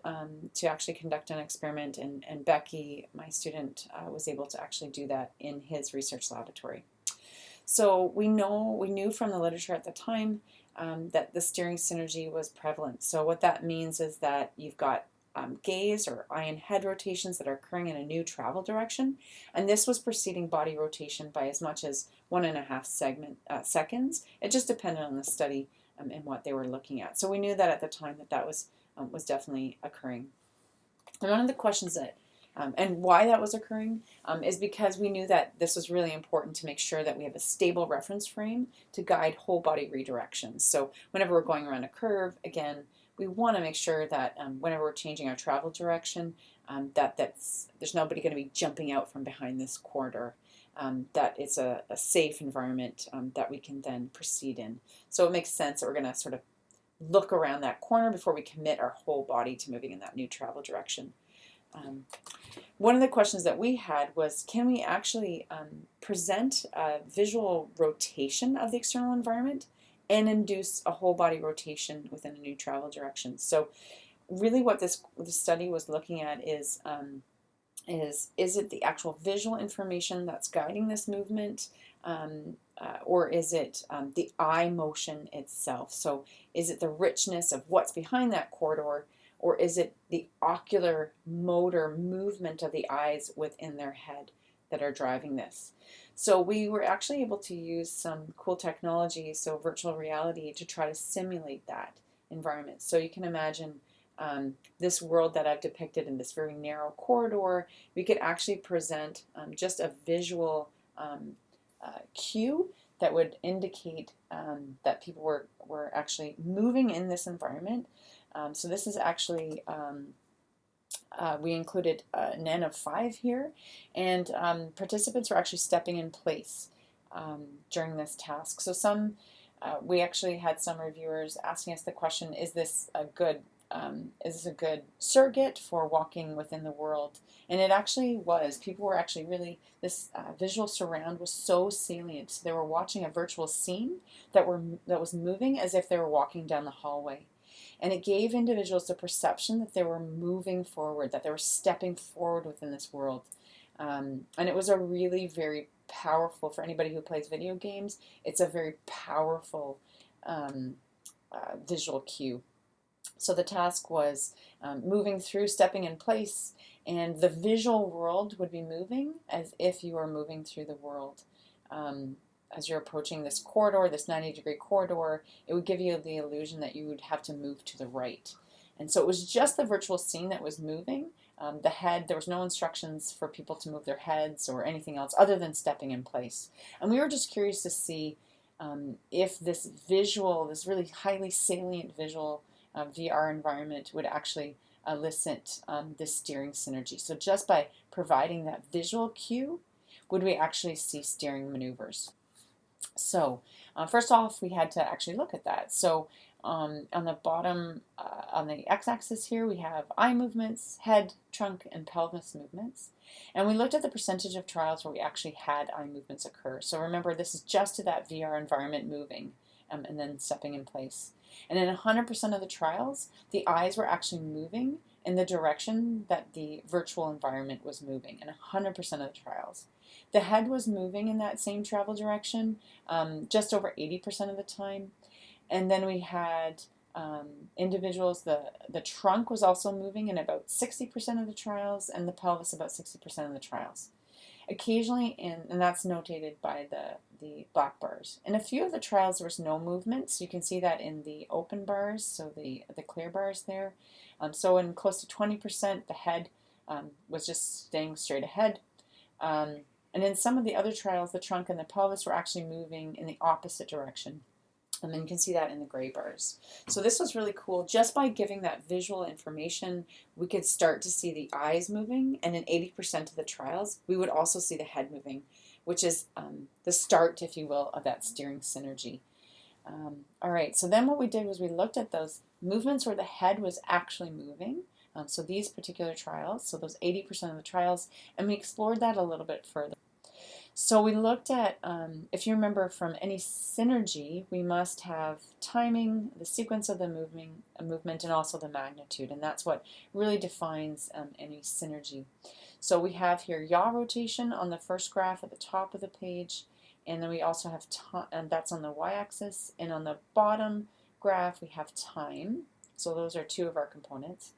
Speaker 1: to actually conduct an experiment, and Becky, my student, was able to actually do that in his research laboratory. So we knew from the literature at the time that the steering synergy was prevalent. So what that means is that you've got gaze or eye and head rotations that are occurring in a new travel direction, and this was preceding body rotation by as much as 1.5 seconds. It just depended on the study and what they were looking at. So we knew that at the time that was definitely occurring. And one of the questions that and why that was occurring is because we knew that this was really important to make sure that we have a stable reference frame to guide whole body redirections. So whenever we're going around a curve, again, we want to make sure that whenever we're changing our travel direction, there's nobody going to be jumping out from behind this corridor, that it's a safe environment that we can then proceed in. So it makes sense that we're going to sort of look around that corner before we commit our whole body to moving in that new travel direction. One of the questions that we had was, can we actually present a visual rotation of the external environment and induce a whole body rotation within a new travel direction? So really what this study was looking at is it the actual visual information that's guiding this movement, or is it the eye motion itself? So is it the richness of what's behind that corridor, or is it the ocular motor movement of the eyes within their head that are driving this? So we were actually able to use some cool technology, so virtual reality, to try to simulate that environment. So you can imagine this world that I've depicted in this very narrow corridor. We could actually present just a visual cue that would indicate that people were actually moving in this environment. So this is actually, we included an N of 5 here, and participants were actually stepping in place during this task. So we actually had some reviewers asking us the question, is this a good surrogate for walking within the world? And it actually was. People were actually really, this visual surround was so salient. So they were watching a virtual scene that was moving as if they were walking down the hallway. And it gave individuals the perception that they were moving forward, that they were stepping forward within this world. And it was a really very powerful, for anybody who plays video games, it's a very powerful visual cue. So the task was moving through, stepping in place, and the visual world would be moving as if you were moving through the world. As you're approaching this corridor, this 90-degree corridor, it would give you the illusion that you would have to move to the right. And so it was just the virtual scene that was moving. The head, there was no instructions for people to move their heads or anything else other than stepping in place. And we were just curious to see if this visual, this really highly salient visual VR environment would actually elicit this steering synergy. So just by providing that visual cue, would we actually see steering maneuvers? So first off, we had to actually look at that. So on the bottom, on the x-axis here, we have eye movements, head, trunk, and pelvis movements. And we looked at the percentage of trials where we actually had eye movements occur. So remember, this is just to that VR environment moving and then stepping in place. And in 100% of the trials, the eyes were actually moving in the direction that the virtual environment was moving in 100% of the trials. The head was moving in that same travel direction just over 80% of the time. And then we had individuals, the trunk was also moving in about 60% of the trials, and the pelvis about 60% of the trials. Occasionally, and that's notated by the black bars. In a few of the trials, there was no movement, so you can see that in the open bars, so the clear bars there. So in close to 20%, the head was just staying straight ahead. And in some of the other trials, the trunk and the pelvis were actually moving in the opposite direction. And then you can see that in the gray bars. So this was really cool. Just by giving that visual information, we could start to see the eyes moving. And in 80% of the trials, we would also see the head moving, which is the start, if you will, of that steering synergy. All right, so then what we did was we looked at those movements where the head was actually moving. So these particular trials, so those 80% of the trials, and we explored that a little bit further. So we looked at, if you remember, from any synergy, we must have timing, the sequence of the movement, and also the magnitude. And that's what really defines any synergy. So we have here yaw rotation on the first graph at the top of the page. And then we also have time, and that's on the y-axis. And on the bottom graph, we have time. So those are two of our components.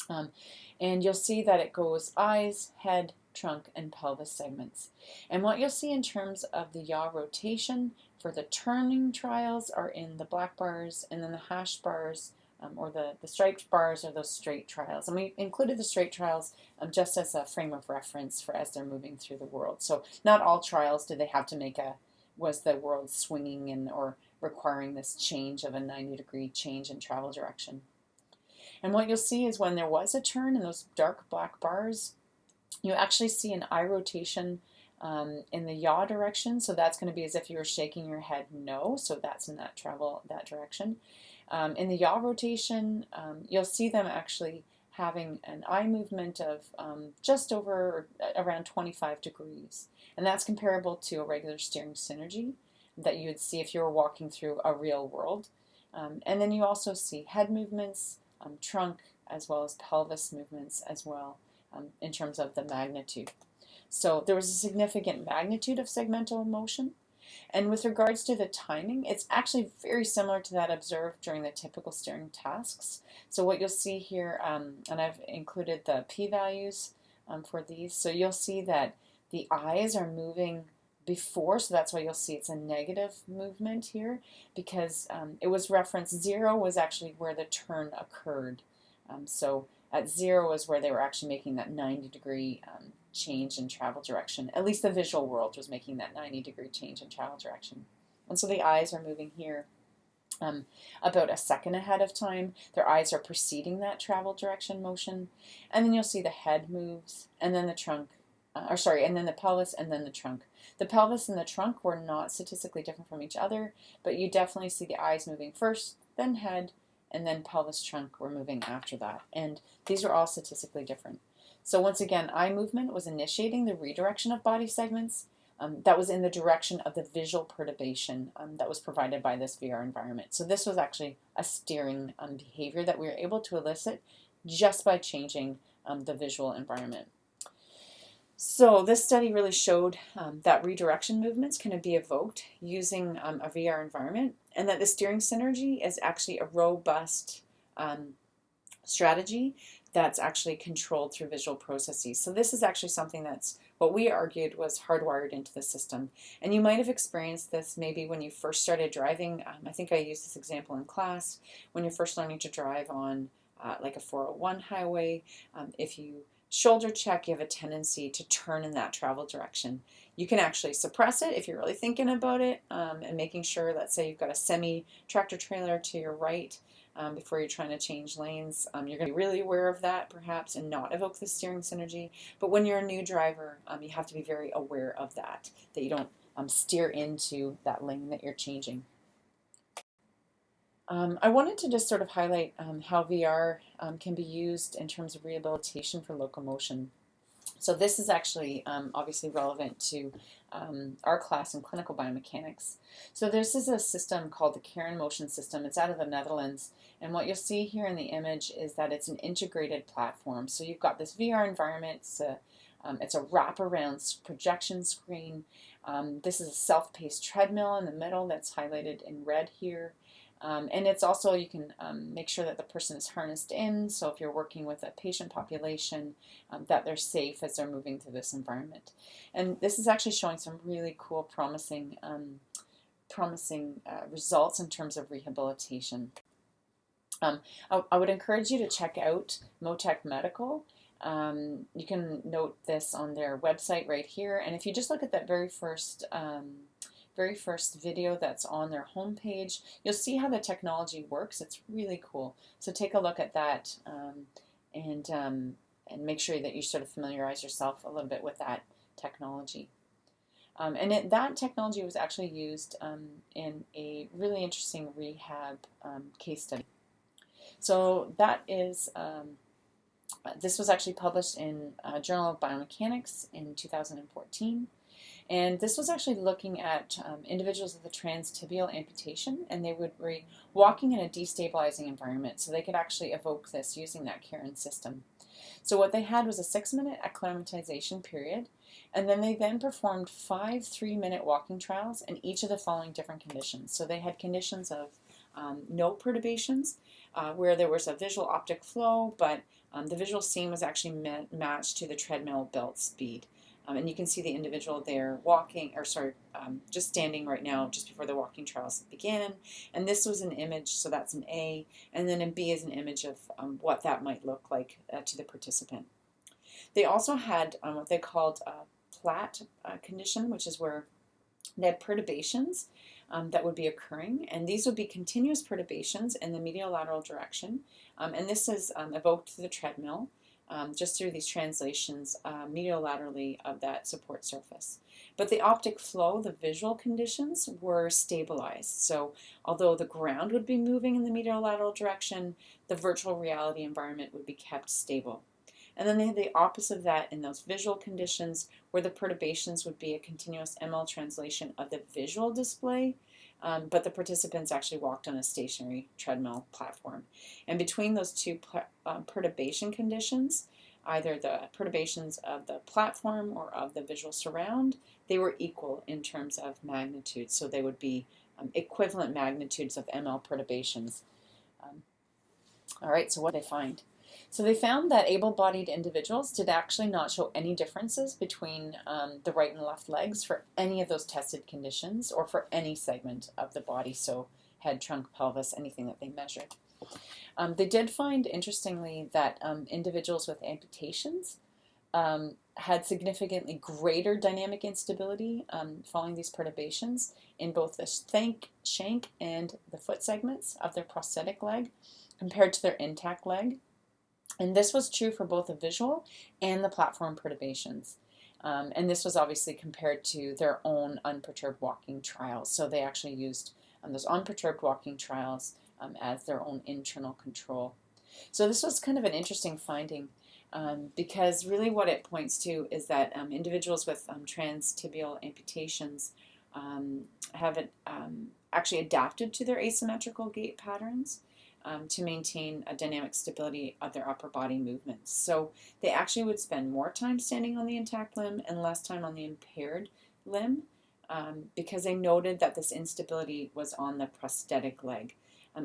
Speaker 1: And you'll see that it goes eyes, head, trunk, and pelvis segments. And what you'll see in terms of the yaw rotation for the turning trials are in the black bars, and then the hashed bars or the striped bars are those straight trials. And we included the straight trials just as a frame of reference for as they're moving through the world. So not all trials did they have to make was the world swinging and or requiring this change of a 90-degree change in travel direction. And what you'll see is when there was a turn in those dark black bars, you actually see an eye rotation in the yaw direction. So that's going to be as if you were shaking your head no. So that's in that direction. In the yaw rotation, you'll see them actually having an eye movement of just over around 25 degrees. And that's comparable to a regular steering synergy that you would see if you were walking through a real world. And then you also see head movements, trunk, as well as pelvis movements as well in terms of the magnitude. So there was a significant magnitude of segmental motion. And with regards to the timing, it's actually very similar to that observed during the typical steering tasks. So what you'll see here, and I've included the p-values for these, so you'll see that the eyes are moving before, so that's why you'll see it's a negative movement here, because it was referenced 0 was actually where the turn occurred. So at 0 is where they were actually making that 90-degree change in travel direction. At least the visual world was making that 90-degree change in travel direction. And so the eyes are moving here about a second ahead of time. Their eyes are preceding that travel direction motion. And then you'll see the head moves, and then the trunk, and then the pelvis, and then the trunk. The pelvis and the trunk were not statistically different from each other, but you definitely see the eyes moving first, then head, and then pelvis, trunk were moving after that. And these are all statistically different. So once again, eye movement was initiating the redirection of body segments that was in the direction of the visual perturbation that was provided by this VR environment. So this was actually a steering behavior that we were able to elicit just by changing the visual environment. So this study really showed that redirection movements can be evoked using a VR environment, and that the steering synergy is actually a robust strategy that's actually controlled through visual processes. So this is actually something that's what we argued was hardwired into the system. And you might have experienced this maybe when you first started driving. I think I used this example in class. When you're first learning to drive on like a 401 highway, if you shoulder check, you have a tendency to turn in that travel direction. You can actually suppress it if you're really thinking about it and making sure, let's say you've got a semi-tractor trailer to your right, before you're trying to change lanes. You're going to be really aware of that perhaps and not evoke the steering synergy. But when you're a new driver, you have to be very aware of that you don't steer into that lane that you're changing. I wanted to just sort of highlight how VR can be used in terms of rehabilitation for locomotion. So this is actually obviously relevant to our class in clinical biomechanics. So this is a system called the Karen Motion System. It's out of the Netherlands. And what you'll see here in the image is that it's an integrated platform. So you've got this VR environment. It's a wraparound projection screen. This is a self-paced treadmill in the middle that's highlighted in red here. And it's also, you can make sure that the person is harnessed in, so if you're working with a patient population, that they're safe as they're moving through this environment. And this is actually showing some really cool, promising results in terms of rehabilitation. I would encourage you to check out Motec Medical. You can note this on their website right here, and if you just look at that very first video that's on their homepage, you'll see how the technology works. It's really cool. So take a look at that and make sure that you sort of familiarize yourself a little bit with that technology. That technology was actually used in a really interesting rehab case study. So that is, this was actually published in Journal of Biomechanics in 2014. And this was actually looking at individuals with a transtibial amputation, and they would be walking in a destabilizing environment, so they could actually evoke this using that Karen system. So what they had was a 6-minute acclimatization period, and then they performed 5 3-minute walking trials in each of the following different conditions. So they had conditions of no perturbations, where there was a visual optic flow, but the visual scene was actually matched to the treadmill belt speed. And you can see the individual there walking, or sorry, just standing right now just before the walking trials began. And this was an image, so that's an A. And then in B is an image of what that might look like to the participant. They also had what they called a plat condition, which is where they had perturbations that would be occurring. And these would be continuous perturbations in the medial-lateral direction. And this is evoked through the treadmill. Just through these translations medial-laterally of that support surface. But the optic flow, the visual conditions, were stabilized. So although the ground would be moving in the medial-lateral direction, the virtual reality environment would be kept stable. And then they had the opposite of that in those visual conditions, where the perturbations would be a continuous ML translation of the visual display, but the participants actually walked on a stationary treadmill platform. And between those two perturbation conditions, either the perturbations of the platform or of the visual surround, they were equal in terms of magnitude. So they would be equivalent magnitudes of ML perturbations. All right, so what did they find? So they found that able-bodied individuals did actually not show any differences between the right and left legs for any of those tested conditions or for any segment of the body, so head, trunk, pelvis, anything that they measured. They did find, interestingly, that individuals with amputations had significantly greater dynamic instability following these perturbations in both the shank and the foot segments of their prosthetic leg compared to their intact leg. And this was true for both the visual and the platform perturbations. And this was obviously compared to their own unperturbed walking trials. So they actually used those unperturbed walking trials as their own internal control. So this was kind of an interesting finding because really what it points to is that individuals with transtibial amputations have actually adapted to their asymmetrical gait patterns to maintain a dynamic stability of their upper body movements. So they actually would spend more time standing on the intact limb and less time on the impaired limb because they noted that this instability was on the prosthetic leg.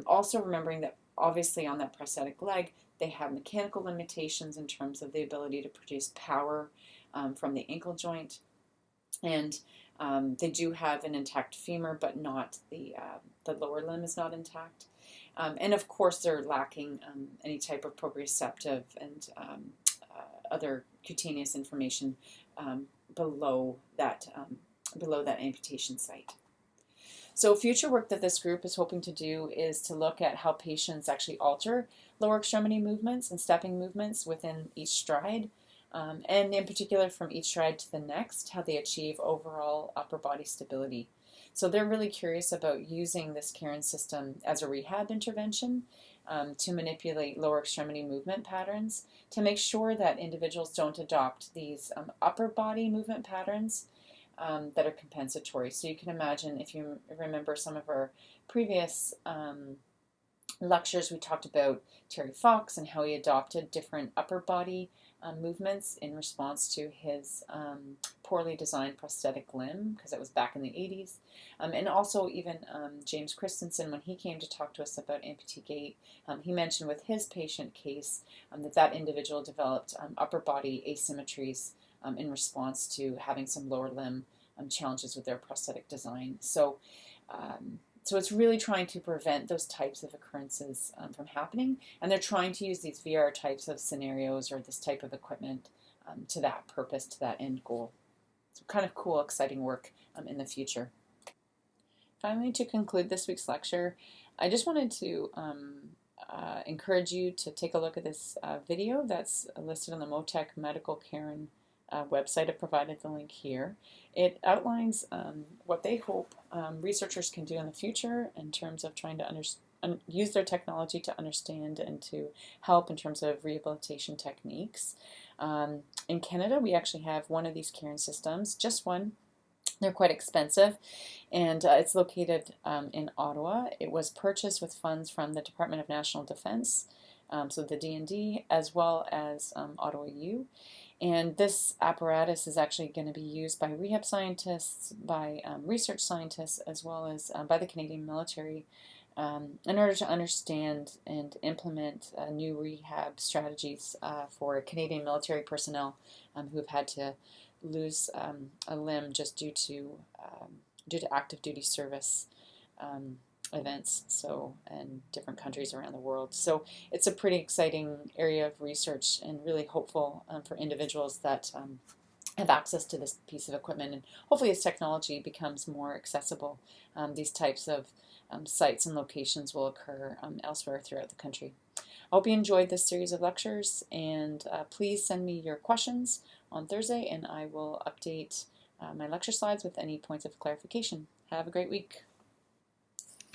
Speaker 1: Also remembering that obviously on that prosthetic leg, they have mechanical limitations in terms of the ability to produce power from the ankle joint. And they do have an intact femur, but not the lower limb is not intact. And of course, they're lacking any type of proprioceptive and other cutaneous information below that amputation site. So future work that this group is hoping to do is to look at how patients actually alter lower extremity movements and stepping movements within each stride, and in particular from each stride to the next, how they achieve overall upper body stability. So they're really curious about using this Cairn system as a rehab intervention to manipulate lower extremity movement patterns to make sure that individuals don't adopt these upper body movement patterns that are compensatory. So you can imagine, if you remember some of our previous lectures, we talked about Terry Fox and how he adopted different upper body movements in response to his poorly designed prosthetic limb, because it was back in the 80s. And also even James Christensen, when he came to talk to us about amputee gait, he mentioned with his patient case that individual developed upper body asymmetries in response to having some lower limb challenges with their prosthetic design. So it's really trying to prevent those types of occurrences from happening, and they're trying to use these VR types of scenarios or this type of equipment to that purpose, to that end goal. So kind of cool, exciting work in the future. Finally, to conclude this week's lecture, I just wanted to encourage you to take a look at this video that's listed on the Motec Medical Cairn website. I've provided the link here. It outlines what they hope researchers can do in the future in terms of trying to use their technology to understand and to help in terms of rehabilitation techniques. In Canada, we actually have one of these Cairn systems, just one. They're quite expensive, and it's located in Ottawa. It was purchased with funds from the Department of National Defence, so the D&D, as well as Ottawa U. And this apparatus is actually going to be used by rehab scientists, by research scientists, as well as by the Canadian military in order to understand and implement new rehab strategies for Canadian military personnel who have had to lose a limb just due to active duty service events, so in different countries around the world. So it's a pretty exciting area of research and really hopeful for individuals that have access to this piece of equipment, and hopefully as technology becomes more accessible, these types of sites and locations will occur elsewhere throughout the country. I hope you enjoyed this series of lectures, and please send me your questions on Thursday, and I will update my lecture slides with any points of clarification. Have a great week.